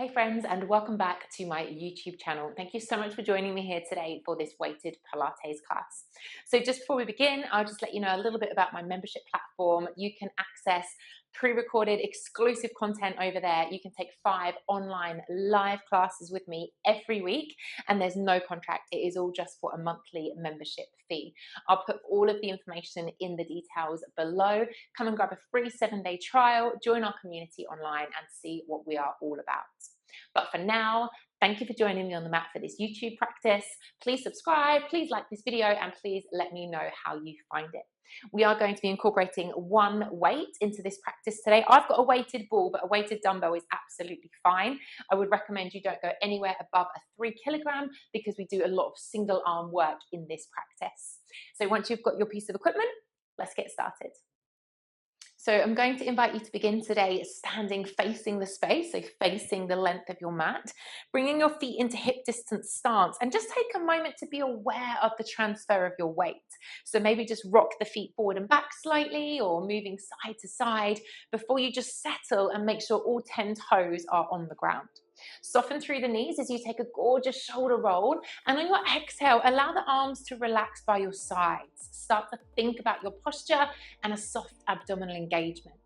Hey friends, and welcome back to my YouTube channel. Thank you so much for joining me here today for this weighted Pilates class. So just before we begin, I'll just let you know a little bit about my membership platform. You can access pre-recorded exclusive content over there. You can take 5 online live classes with me every week, and there's no contract. It is all just for a monthly membership fee. I'll put all of the information in the details below. Come and grab a free 7-day trial, join our community online, and see what we are all about. But for now, thank you for joining me on the mat for this YouTube practice. Please subscribe, please like this video, and please let me know how you find it. We are going to be incorporating one weight into this practice today. I've got a weighted ball, but a weighted dumbbell is absolutely fine. I would recommend you don't go anywhere above a 3 kilogram because we do a lot of single arm work in this practice. So once you've got your piece of equipment, let's get started. So I'm going to invite you to begin today standing facing the space, so facing the length of your mat, bringing your feet into hip distance stance, and just take a moment to be aware of the transfer of your weight. So maybe just rock the feet forward and back slightly, or moving side to side before you just settle and make sure all 10 toes are on the ground. Soften through the knees as you take a gorgeous shoulder roll, and on your exhale, allow the arms to relax by your sides. Start to think about your posture and a soft abdominal engagement.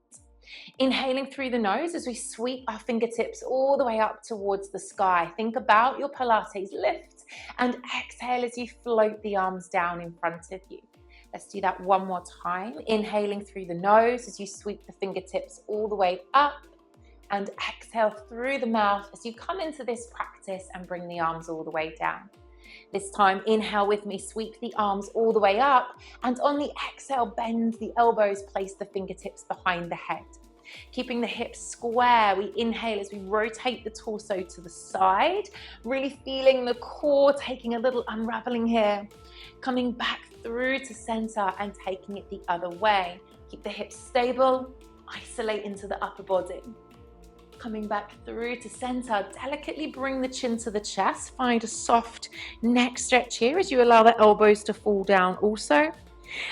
Inhaling through the nose as we sweep our fingertips all the way up towards the sky. Think about your Pilates lift, and exhale as you float the arms down in front of you. Let's do that one more time. Inhaling through the nose as you sweep the fingertips all the way up, and exhale through the mouth as you come into this practice and bring the arms all the way down. This time, inhale with me, sweep the arms all the way up, and on the exhale, bend the elbows, place the fingertips behind the head. Keeping the hips square, we inhale as we rotate the torso to the side, really feeling the core, taking a little unraveling here. Coming back through to center and taking it the other way. Keep the hips stable, isolate into the upper body. Coming back through to center, delicately bring the chin to the chest. Find a soft neck stretch here as you allow the elbows to fall down also.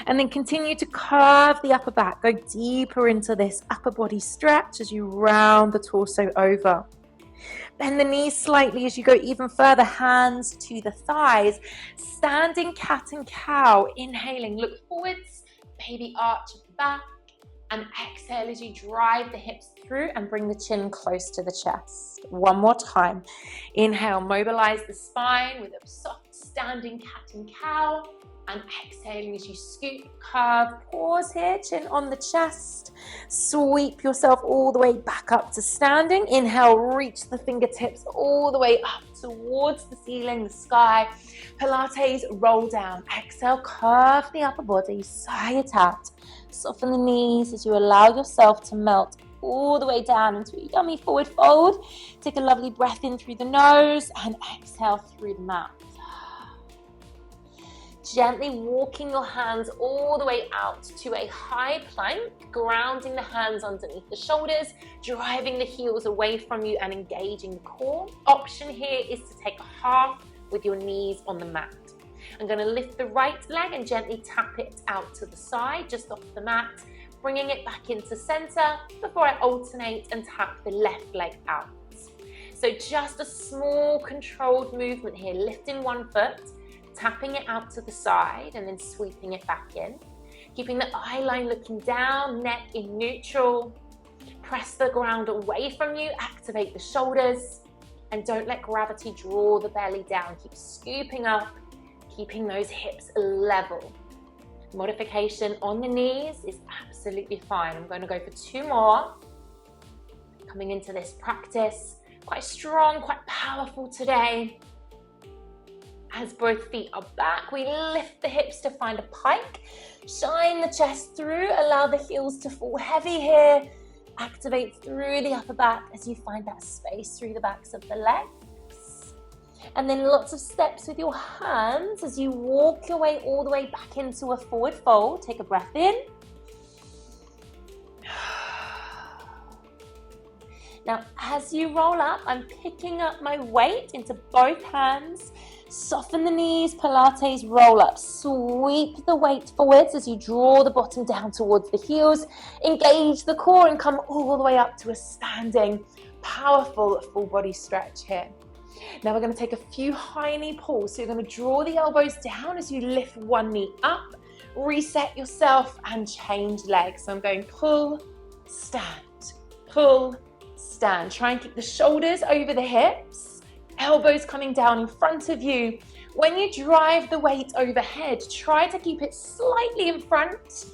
And then continue to curve the upper back. Go deeper into this upper body stretch as you round the torso over. Bend the knees slightly as you go even further, hands to the thighs. Standing cat and cow. Inhaling, look forwards, baby arch at the back. And exhale as you drive the hips through and bring the chin close to the chest. One more time. Inhale, mobilize the spine with a soft standing cat and cow. And exhaling as you scoop, curve, pause here, chin on the chest. Sweep yourself all the way back up to standing. Inhale, reach the fingertips all the way up towards the ceiling, the sky. Pilates, roll down. Exhale, curve the upper body, sigh it out. Soften the knees as you allow yourself to melt all the way down into a yummy forward fold. Take a lovely breath in through the nose and exhale through the mouth. Gently walking your hands all the way out to a high plank, grounding the hands underneath the shoulders, driving the heels away from you and engaging the core. Option here is to take a half with your knees on the mat. I'm going to lift the right leg and gently tap it out to the side, just off the mat, bringing it back into center before I alternate and tap the left leg out. So just a small controlled movement here, lifting one foot, tapping it out to the side and then sweeping it back in. Keeping the eye line looking down, neck in neutral. Press the ground away from you, activate the shoulders, and don't let gravity draw the belly down. Keep scooping up, keeping those hips level. Modification on the knees is absolutely fine. I'm going to go for 2 more. Coming into this practice, quite strong, quite powerful today. As both feet are back, we lift the hips to find a pike. Shine the chest through, allow the heels to fall heavy here. Activate through the upper back as you find that space through the backs of the legs. And then lots of steps with your hands as you walk your way all the way back into a forward fold. Take a breath in. Now, as you roll up, I'm picking up my weight into both hands. Soften the knees, Pilates roll up. Sweep the weight forwards as you draw the bottom down towards the heels. Engage the core and come all the way up to a standing powerful full body stretch here. Now we're going to take a few high knee pulls. So you're going to draw the elbows down as you lift one knee up, reset yourself and change legs. So I'm going pull, stand, pull, stand. Try and keep the shoulders over the hips, elbows coming down in front of you. When you drive the weight overhead, try to keep it slightly in front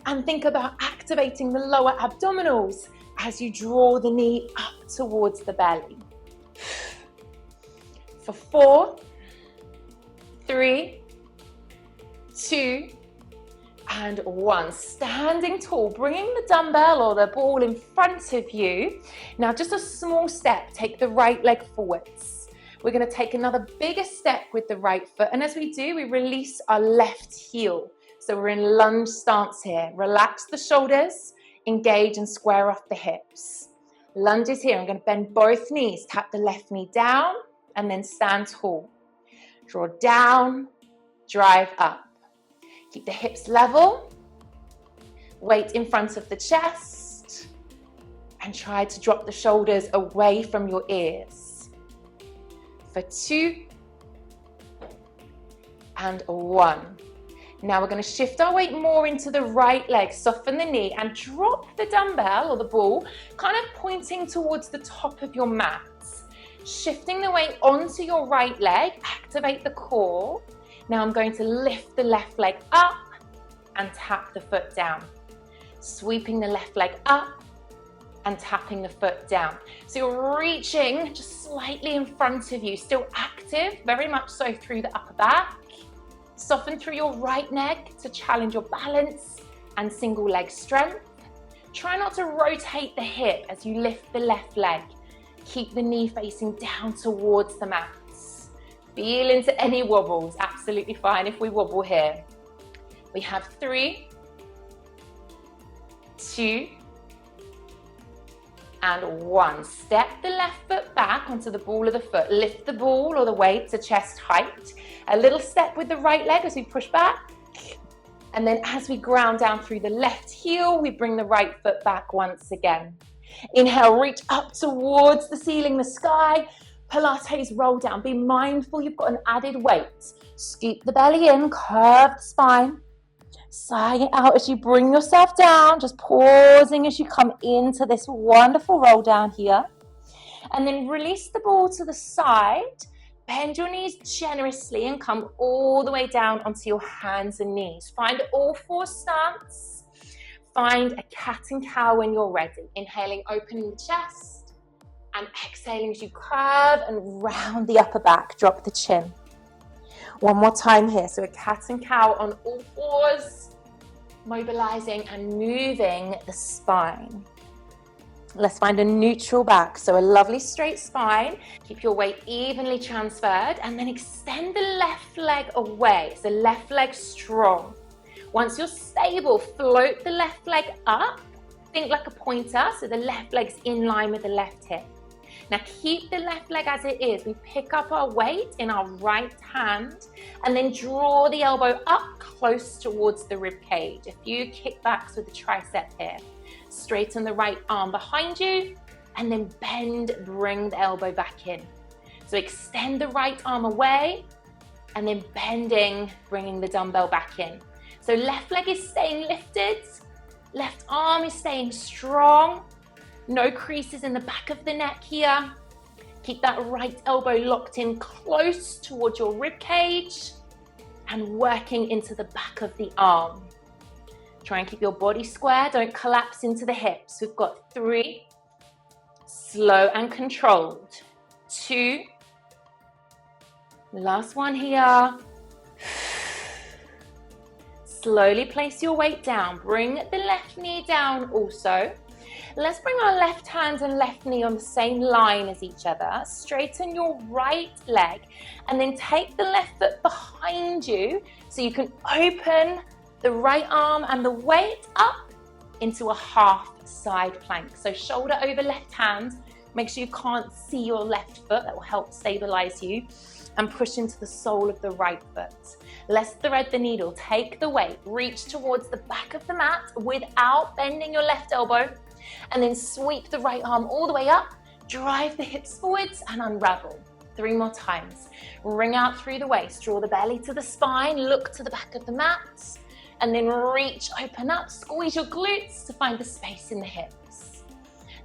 and think about activating the lower abdominals as you draw the knee up towards the belly. For 4, 3, 2, and 1. Standing tall, bringing the dumbbell or the ball in front of you. Now just a small step, take the right leg forwards. We're going to take another bigger step with the right foot, and as we do, we release our left heel. So we're in lunge stance here. Relax the shoulders, engage and square off the hips. Lunges here. I'm going to bend both knees. Tap the left knee down and then stand tall. Draw down, drive up. Keep the hips level. Weight in front of the chest. And try to drop the shoulders away from your ears. For 2 and 1. Now we're going to shift our weight more into the right leg, soften the knee and drop the dumbbell or the ball, kind of pointing towards the top of your mat. Shifting the weight onto your right leg, activate the core. Now I'm going to lift the left leg up and tap the foot down. Sweeping the left leg up and tapping the foot down. So you're reaching just slightly in front of you, still active, very much so through the upper back. Soften through your right neck to challenge your balance and single leg strength. Try not to rotate the hip as you lift the left leg. Keep the knee facing down towards the mats. Feel into any wobbles, absolutely fine if we wobble here. We have 3, 2, and 1. Step the left foot back onto the ball of the foot. Lift the ball or the weight to chest height. A little step with the right leg as we push back. And then as we ground down through the left heel, we bring the right foot back once again. Inhale, reach up towards the ceiling, the sky. Pilates roll down. Be mindful you've got an added weight. Scoop the belly in, curve the spine. Sighing it out as you bring yourself down, just pausing as you come into this wonderful roll down here. And then release the ball to the side. Bend your knees generously and come all the way down onto your hands and knees. Find all 4 stance. Find a cat and cow when you're ready. Inhaling, opening the chest. And exhaling as you curve and round the upper back. Drop the chin. One more time here. So a cat and cow on all 4s. Mobilizing and moving the spine. Let's find a neutral back. So a lovely straight spine. Keep your weight evenly transferred and then extend the left leg away. So left leg strong. Once you're stable, float the left leg up. Think like a pointer. So the left leg's in line with the left hip. Now keep the left leg as it is. We pick up our weight in our right hand and then draw the elbow up close towards the rib cage. A few kickbacks with the tricep here. Straighten the right arm behind you and then bend, bring the elbow back in. So extend the right arm away and then bending, bringing the dumbbell back in. So left leg is staying lifted, left arm is staying strong. No creases in the back of the neck here. Keep that right elbow locked in close towards your rib cage and working into the back of the arm. Try and keep your body square. Don't collapse into the hips. We've got 3. Slow and controlled. 2. Last one here. Slowly place your weight down. Bring the left knee down also. Let's bring our left hand and left knee on the same line as each other. Straighten your right leg and then take the left foot behind you so you can open the right arm and the weight up into a half side plank. So shoulder over left hand. Make sure you can't see your left foot. That will help stabilize you. And push into the sole of the right foot. Let's thread the needle. Take the weight. Reach towards the back of the mat without bending your left elbow. And then sweep the right arm all the way up. Drive the hips forwards and unravel. 3 more times. Ring out through the waist, draw the belly to the spine, look to the back of the mat, and then reach, open up, squeeze your glutes to find the space in the hips.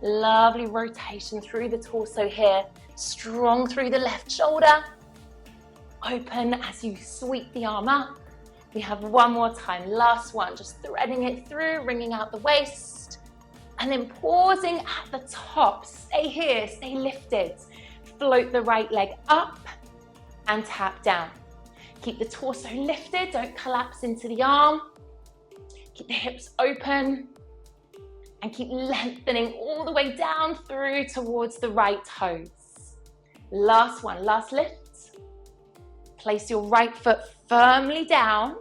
Lovely rotation through the torso here, strong through the left shoulder. Open as you sweep the arm up. We have 1 more time, last one, just threading it through, wringing out the waist, and then pausing at the top. Stay here, stay lifted. Float the right leg up and tap down. Keep the torso lifted, don't collapse into the arm. Keep the hips open and keep lengthening all the way down through towards the right toes. Last one, last lift. Place your right foot firmly down.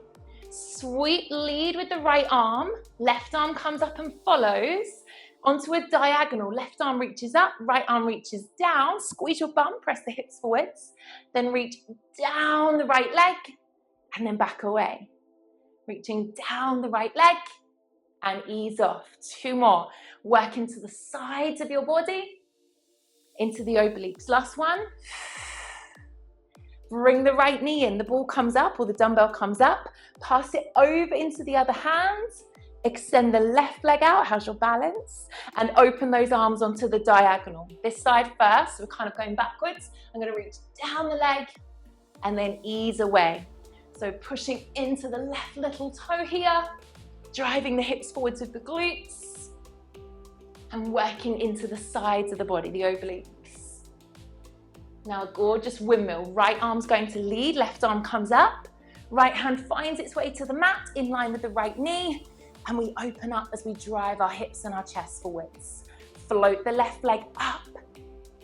Sweep lead with the right arm. Left arm comes up and follows. Onto a diagonal, left arm reaches up, right arm reaches down, squeeze your bum, press the hips forwards, then reach down the right leg, and then back away. Reaching down the right leg, and ease off. 2 more. Work into the sides of your body, into the obliques. Last one. Bring the right knee in, the ball comes up, or the dumbbell comes up, pass it over into the other hand. Extend the left leg out, how's your balance? And open those arms onto the diagonal. This side first, we're kind of going backwards. I'm gonna reach down the leg and then ease away. So pushing into the left little toe here, driving the hips forwards with the glutes, and working into the sides of the body, the obliques. Now a gorgeous windmill. Right arm's going to lead, left arm comes up, right hand finds its way to the mat in line with the right knee. And we open up as we drive our hips and our chest forwards. Float the left leg up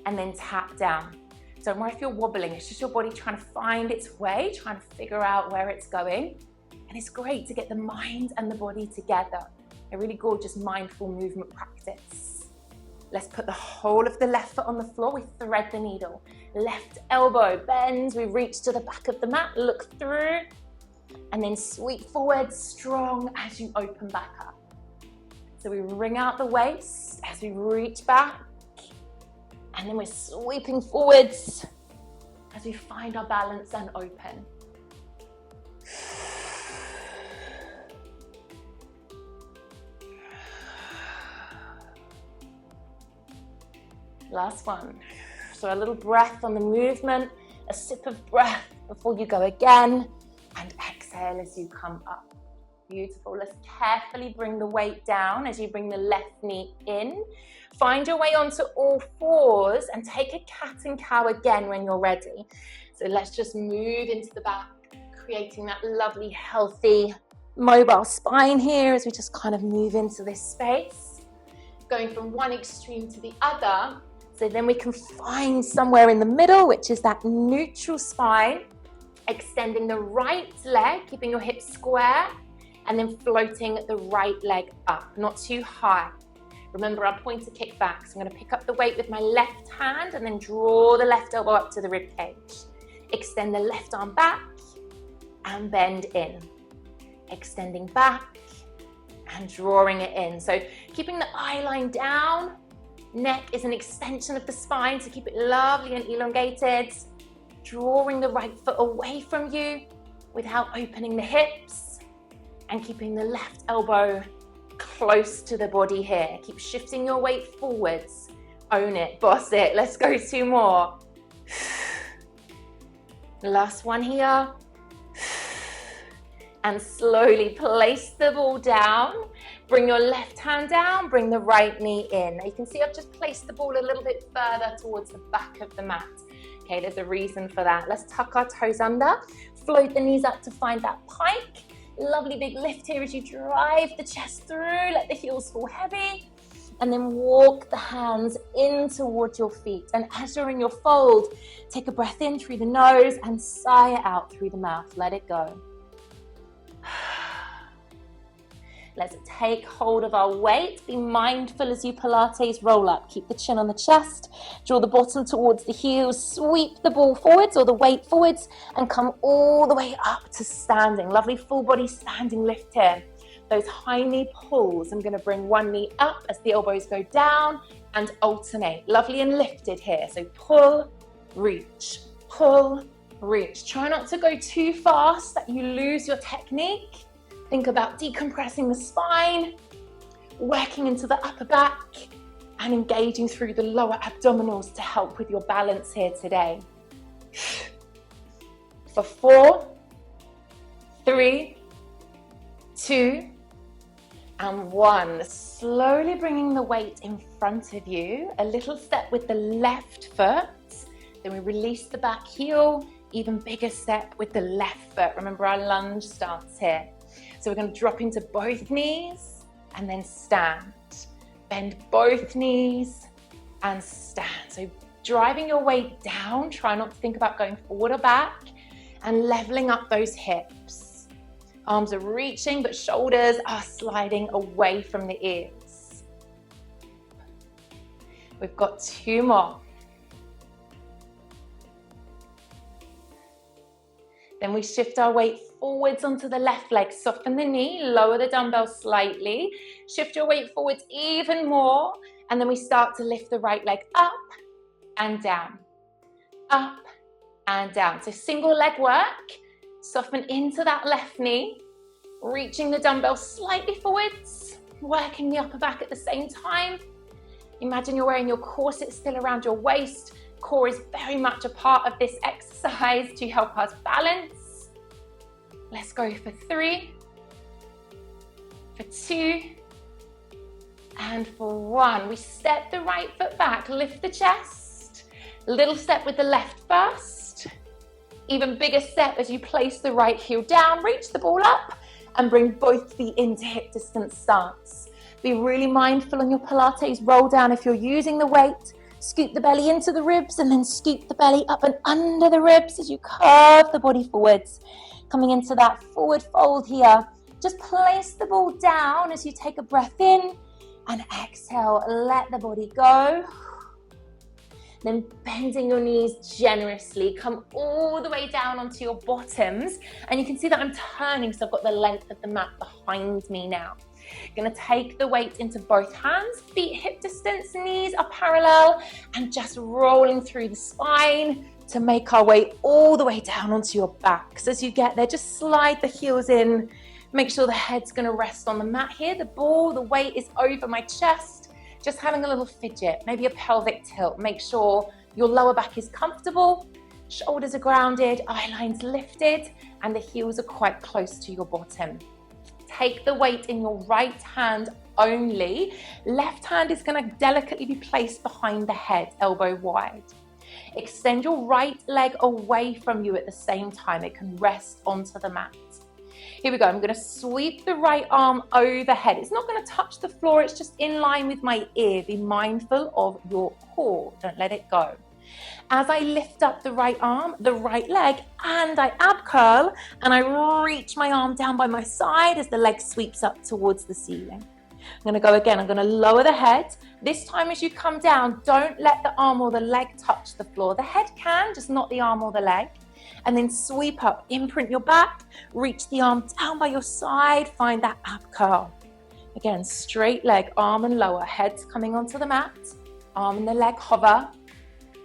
and then tap down. Don't worry if you're wobbling, it's just your body trying to find its way, trying to figure out where it's going. And it's great to get the mind and the body together. A really gorgeous mindful movement practice. Let's put the whole of the left foot on the floor, we thread the needle. Left elbow bends, we reach to the back of the mat, look through, and then sweep forward strong as you open back up. So we wring out the waist as we reach back, and then we're sweeping forwards as we find our balance and open. Last one. So a little breath on the movement, a sip of breath before you go again, and exhale as you come up. Beautiful. Let's carefully bring the weight down as you bring the left knee in. Find your way onto all fours and take a cat and cow again when you're ready. So let's just move into the back, creating that lovely, healthy, mobile spine here as we just kind of move into this space. Going from one extreme to the other. So then we can find somewhere in the middle, which is that neutral spine. Extending the right leg, keeping your hips square, and then floating the right leg up, not too high. Remember our pointer kick back. So I'm gonna pick up the weight with my left hand and then draw the left elbow up to the rib cage. Extend the left arm back and bend in. Extending back and drawing it in. So keeping the eye line down, neck is an extension of the spine, so keep it lovely and elongated. Drawing the right foot away from you without opening the hips, and keeping the left elbow close to the body here. Keep shifting your weight forwards. Own it, boss it. Let's go 2 more. Last one here. And slowly place the ball down. Bring your left hand down, bring the right knee in. Now you can see I've just placed the ball a little bit further towards the back of the mat. Okay, there's a reason for that. Let's tuck our toes under, float the knees up to find that pike. Lovely big lift here as you drive the chest through, let the heels fall heavy, and then walk the hands in towards your feet. And as you're in your fold, take a breath in through the nose and sigh it out through the mouth. Let it go. Let's take hold of our weight. Be mindful as you Pilates roll up. Keep the chin on the chest. Draw the bottom towards the heels. Sweep the ball forwards or the weight forwards and come all the way up to standing. Lovely full body standing lift here. Those high knee pulls. I'm going to bring one knee up as the elbows go down and alternate. Lovely and lifted here. So pull, reach, pull, reach. Try not to go too fast that you lose your technique. Think about decompressing the spine, working into the upper back, and engaging through the lower abdominals to help with your balance here today. For 4, 3, 2, and 1. Slowly bringing the weight in front of you. A little step with the left foot. Then we release the back heel. Even bigger step with the left foot. Remember our lunge stance here. So we're going to drop into both knees and then stand. Bend both knees and stand. So driving your weight down. Try not to think about going forward or back. And leveling up those hips. Arms are reaching, but shoulders are sliding away from the ears. We've got 2 more. Then we shift our weight forwards onto the left leg. Soften the knee, lower the dumbbell slightly. Shift your weight forwards even more. And then we start to lift the right leg up and down. Up and down. So single leg work. Soften into that left knee. Reaching the dumbbell slightly forwards. Working the upper back at the same time. Imagine you're wearing your corset still around your waist. Core is very much a part of this exercise to help us balance. Let's go for 3, for 2, and for 1. We step the right foot back, lift the chest. Little step with the left first. Even bigger step as you place the right heel down, reach the ball up, and bring both feet into hip distance stance. Be really mindful on your Pilates roll down if you're using the weight. Scoop the belly into the ribs and then scoop the belly up and under the ribs as you curve the body forwards. Coming into that forward fold here. Just place the ball down as you take a breath in and exhale. Let the body go. Then bending your knees generously. Come all the way down onto your bottoms. And you can see that I'm turning, so I've got the length of the mat behind me now. Going to take the weight into both hands, feet hip distance, knees are parallel, and just rolling through the spine to make our way all the way down onto your back. So as you get there, just slide the heels in. Make sure the head's going to rest on the mat here. The ball, the weight is over my chest. Just having a little fidget, maybe a pelvic tilt. Make sure your lower back is comfortable, shoulders are grounded, eye lines lifted, and the heels are quite close to your bottom. Take the weight in your right hand only. Left hand is going to delicately be placed behind the head, elbow wide. Extend your right leg away from you at the same time. It can rest onto the mat. Here we go. I'm going to sweep the right arm overhead. It's not going to touch the floor. It's just in line with my ear. Be mindful of your core. Don't let it go. As I lift up the right arm, the right leg, and I ab curl, and I reach my arm down by my side as the leg sweeps up towards the ceiling. I'm going to go again. I'm going to lower the head. This time as you come down, don't let the arm or the leg touch the floor. The head can, just not the arm or the leg. And then sweep up, imprint your back, reach the arm down by your side, find that ab curl. Again, straight leg, arm and lower, head's coming onto the mat, arm and the leg hover,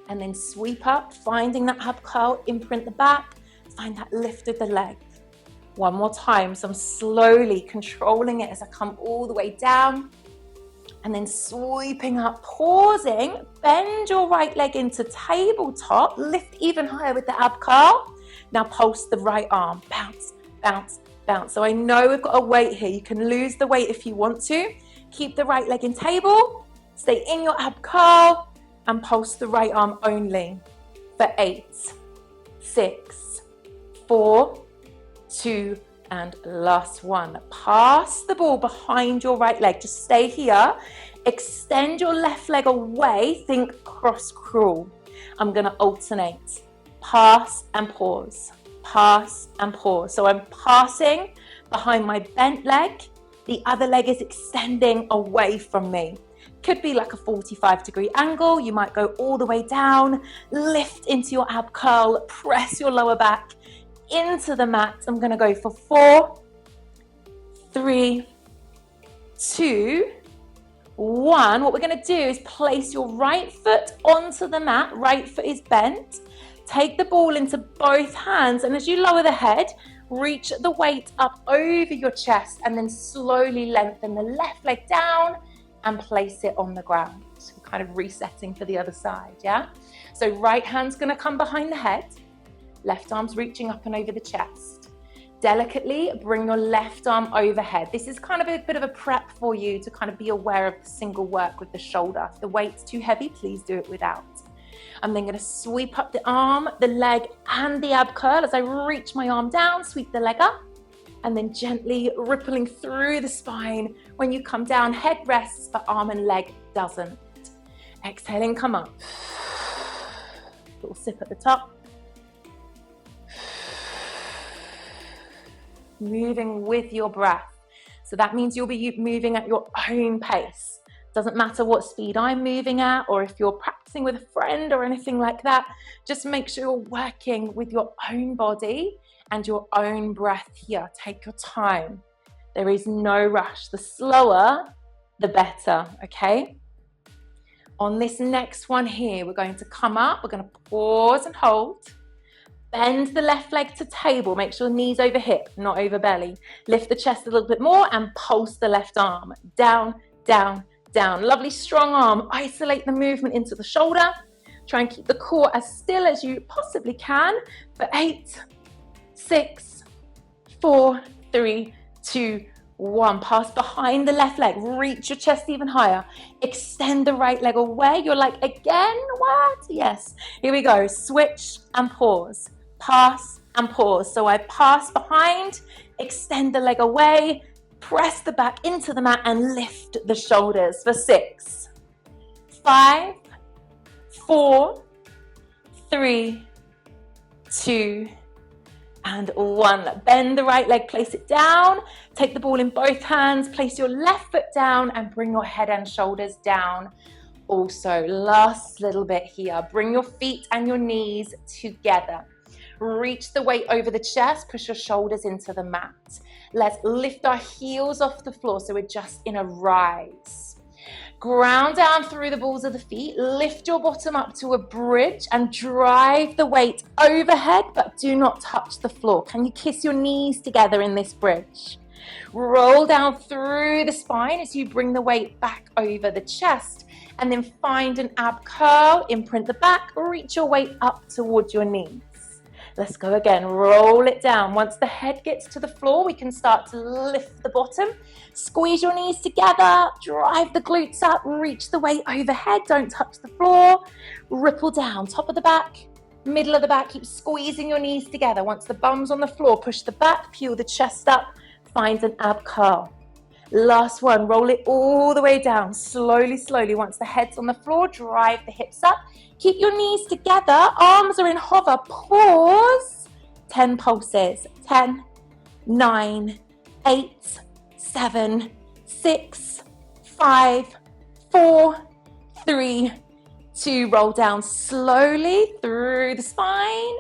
and then sweep up, finding that ab curl, imprint the back, find that lift of the leg. One more time, so I'm slowly controlling it as I come all the way down, and then sweeping up, pausing, bend your right leg into tabletop, lift even higher with the ab curl. Now pulse the right arm, bounce, bounce, bounce. So I know we've got a weight here. You can lose the weight if you want to. Keep the right leg in table, stay in your ab curl, and pulse the right arm only for 8, 6, 4, 2, and last one. Pass the ball behind your right leg. Just stay here. Extend your left leg away. Think cross crawl. I'm going to alternate. Pass and pause. Pass and pause. So I'm passing behind my bent leg. The other leg is extending away from me. Could be like a 45-degree angle. You might go all the way down. Lift into your ab curl. Press your lower back into the mat. I'm going to go for 4, 3, 2, 1. What we're going to do is place your right foot onto the mat. Right foot is bent. Take the ball into both hands, and as you lower the head, reach the weight up over your chest, and then slowly lengthen the left leg down and place it on the ground. We're kind of resetting for the other side, yeah? So right hand's going to come behind the head, left arm's reaching up and over the chest. Delicately bring your left arm overhead. This is kind of a bit of a prep for you to kind of be aware of the single work with the shoulder. If the weight's too heavy, please do it without. I'm then going to sweep up the arm, the leg, and the ab curl. As I reach my arm down, sweep the leg up, and then gently rippling through the spine. When you come down, head rests, but arm and leg doesn't. Exhaling, come up. Little sip at the top. Moving with your breath. So that means you'll be moving at your own pace. Doesn't matter what speed I'm moving at, or if you're practicing with a friend or anything like that. Just make sure you're working with your own body and your own breath here. Take your time. There is no rush. The slower, the better, okay? On this next one here, we're going to come up. We're going to pause and hold. Bend the left leg to table. Make sure knees over hip, not over belly. Lift the chest a little bit more and pulse the left arm. Down, down, down. Lovely strong arm. Isolate the movement into the shoulder. Try and keep the core as still as you possibly can for 8, 6, 4, 3, 2, 1. Pass behind the left leg. Reach your chest even higher. Extend the right leg away. You're like, again? What? Yes. Here we go. Switch and pause. Pass and pause. So I pass behind, extend the leg away, press the back into the mat and lift the shoulders for 6, 5, 4, 3, 2, and 1. Bend the right leg, place it down. Take the ball in both hands, place your left foot down and bring your head and shoulders down. Also, last little bit here. Bring your feet and your knees together. Reach the weight over the chest, push your shoulders into the mat. Let's lift our heels off the floor so we're just in a rise. Ground down through the balls of the feet, lift your bottom up to a bridge and drive the weight overhead, but do not touch the floor. Can you kiss your knees together in this bridge? Roll down through the spine as you bring the weight back over the chest, and then find an ab curl, imprint the back, reach your weight up towards your knees. Let's go again, roll it down. Once the head gets to the floor, we can start to lift the bottom. Squeeze your knees together, drive the glutes up, reach the weight overhead, don't touch the floor. Ripple down, top of the back, middle of the back, keep squeezing your knees together. Once the bum's on the floor, push the back, peel the chest up, find an ab curl. Last one, roll it all the way down, slowly, slowly. Once the head's on the floor, drive the hips up. Keep your knees together, arms are in hover, pause. 10 pulses, 10, 9, 8, 7, 6, 5, 4, 3, 2, roll down slowly through the spine.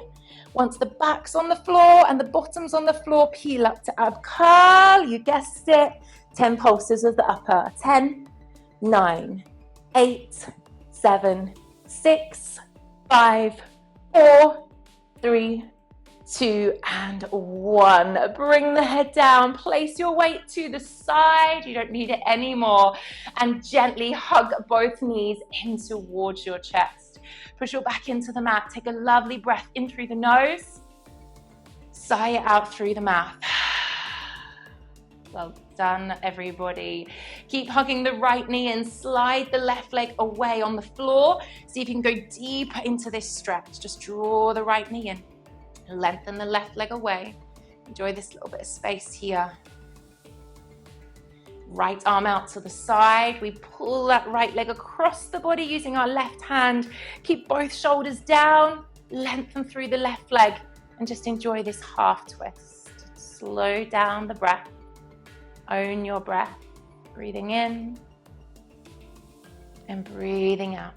Once the back's on the floor and the bottom's on the floor, peel up to ab curl, you guessed it. 10 pulses of the upper, 10, 9, 8, 7, 6, 5, 4, 3, 2, and 1. Bring the head down, place your weight to the side, you don't need it anymore, and gently hug both knees in towards your chest. Push your back into the mat, take a lovely breath in through the nose, sigh it out through the mouth. Well done, everybody. Keep hugging the right knee and slide the left leg away on the floor. See if you can go deeper into this stretch. Just draw the right knee in. Lengthen the left leg away. Enjoy this little bit of space here. Right arm out to the side. We pull that right leg across the body using our left hand. Keep both shoulders down. Lengthen through the left leg and just enjoy this half twist. Slow down the breath. Own your breath, breathing in and breathing out.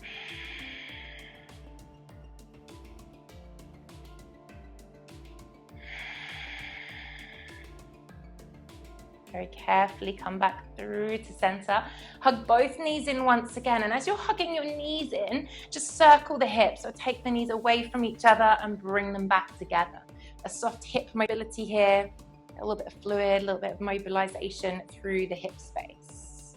Very carefully come back through to center. Hug both knees in once again. And as you're hugging your knees in, just circle the hips. So take the knees away from each other and bring them back together. A soft hip mobility here, a little bit of fluid, a little bit of mobilization through the hip space.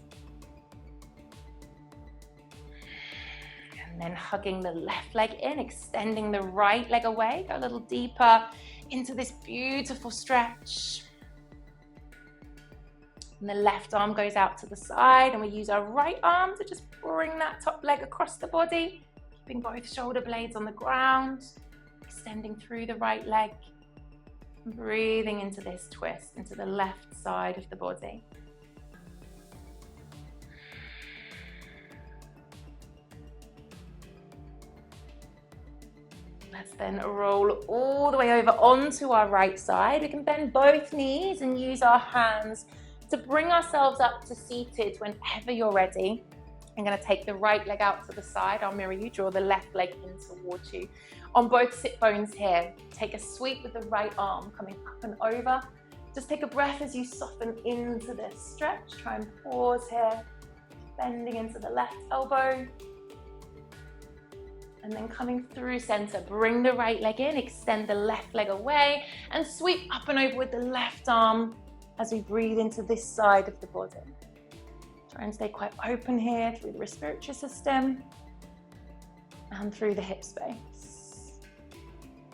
And then hugging the left leg in, extending the right leg away. Go a little deeper into this beautiful stretch. And the left arm goes out to the side, and we use our right arm to just bring that top leg across the body, keeping both shoulder blades on the ground, extending through the right leg, and breathing into this twist, into the left side of the body. Let's then roll all the way over onto our right side. We can bend both knees and use our hands to bring ourselves up to seated whenever you're ready. I'm going to take the right leg out to the side. I'll mirror you. Draw the left leg in towards you. On both sit bones here, take a sweep with the right arm coming up and over. Just take a breath as you soften into this stretch. Try and pause here, bending into the left elbow. And then coming through center, bring the right leg in, extend the left leg away, and sweep up and over with the left arm as we breathe into this side of the body. Try and stay quite open here through the respiratory system and through the hip space.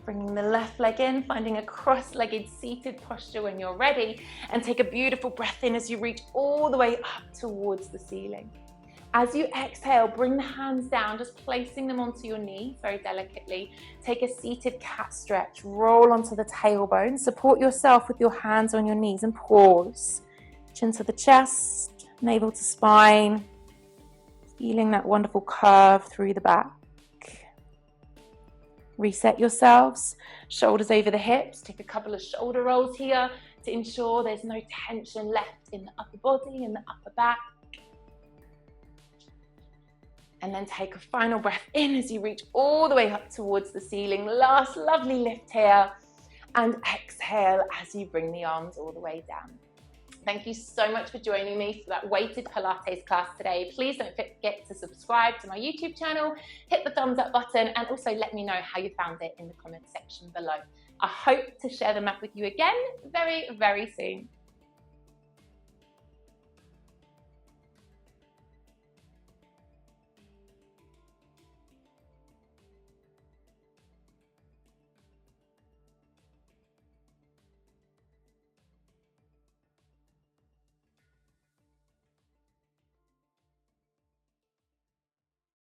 Bringing the left leg in, finding a cross-legged seated posture when you're ready, and take a beautiful breath in as you reach all the way up towards the ceiling. As you exhale, bring the hands down, just placing them onto your knee very delicately. Take a seated cat stretch, roll onto the tailbone, support yourself with your hands on your knees and pause. Chin to the chest, navel to spine, feeling that wonderful curve through the back. Reset yourselves, shoulders over the hips. Take a couple of shoulder rolls here to ensure there's no tension left in the upper body and the upper back. And then take a final breath in as you reach all the way up towards the ceiling. Last lovely lift here. And exhale as you bring the arms all the way down. Thank you so much for joining me for that weighted Pilates class today. Please don't forget to subscribe to my YouTube channel, hit the thumbs up button, and also let me know how you found it in the comment section below. I hope to share the mat with you again very, very soon.